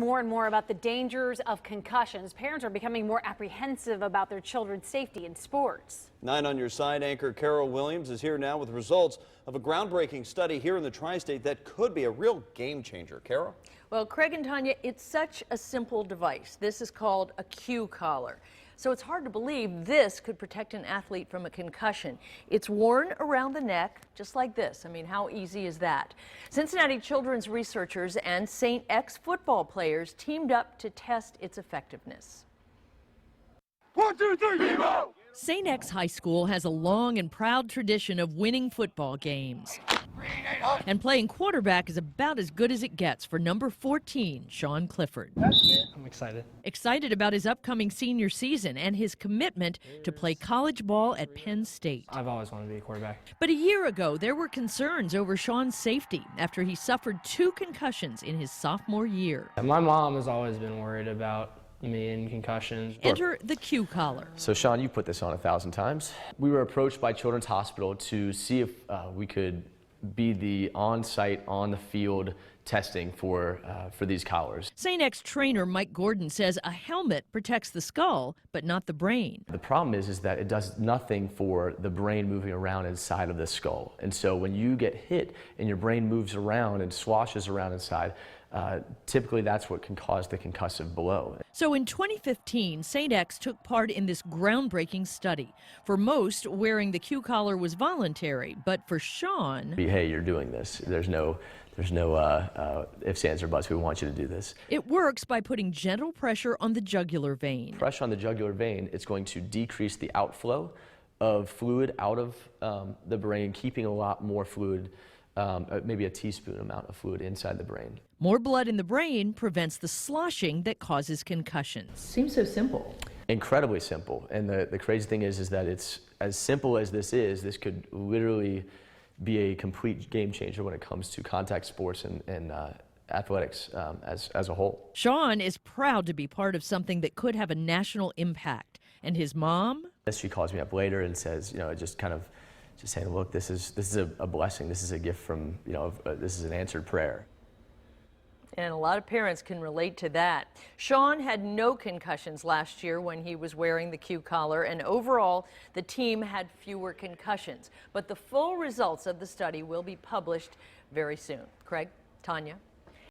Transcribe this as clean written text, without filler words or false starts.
more and more about the dangers of concussions. Parents are becoming more apprehensive about their children's safety in sports. 9 on your side anchor Carol Williams is here now with results of a groundbreaking study here in the Tri-State that could be a real game changer. Carol? Well, Craig and Tanya, it's such a simple device. This is called a Q collar. So it's hard to believe this could protect an athlete from a concussion. It's worn around the neck, just like this. I mean, how easy is that? Cincinnati children's researchers and St. X football players teamed up to test its effectiveness. 1, 2, 3, Debo! St. X High School has a long and proud tradition of winning football games. And playing quarterback is about as good as it gets for number 14, Sean Clifford. I'm excited. Excited about his upcoming senior season and his commitment to play college ball at Penn State. I've always wanted to be a quarterback. But a year ago, there were concerns over Sean's safety after he suffered 2 concussions in his sophomore year. My mom has always been worried about me and concussions. Enter the Q collar. So Sean, you put this on 1,000 times. We were approached by Children's Hospital to see if we could be the on-site, on-the-field testing for these collars. St. X trainer Mike Gordon says a helmet protects the skull, but not the brain. The problem is that it does nothing for the brain moving around inside of the skull. And so when you get hit and your brain moves around and swashes around inside, typically that's what can cause the concussive blow. So in 2015, St. X took part in this groundbreaking study. For most, wearing the Q collar was voluntary, but for Sean, hey, you're doing this. There's no ifs, ands, or buts. We want you to do this. It works by putting gentle pressure on the jugular vein. Pressure on the jugular vein, it's going to decrease the outflow of fluid out of the brain, keeping a lot more fluid, maybe a teaspoon amount of fluid inside the brain. More blood in the brain prevents the sloshing that causes concussions. Seems so simple. Incredibly simple. And the crazy thing is that it's as simple as this is, this could literally be a complete game changer when it comes to contact sports and athletics as a whole. Sean is proud to be part of something that could have a national impact. And his mom? She calls me up later and says, just saying, look, this is a blessing. This is a gift from, this is an answered prayer. And a lot of parents can relate to that. Sean had no concussions last year when he was wearing the Q collar, and overall, the team had fewer concussions. But the full results of the study will be published very soon. Craig, Tanya.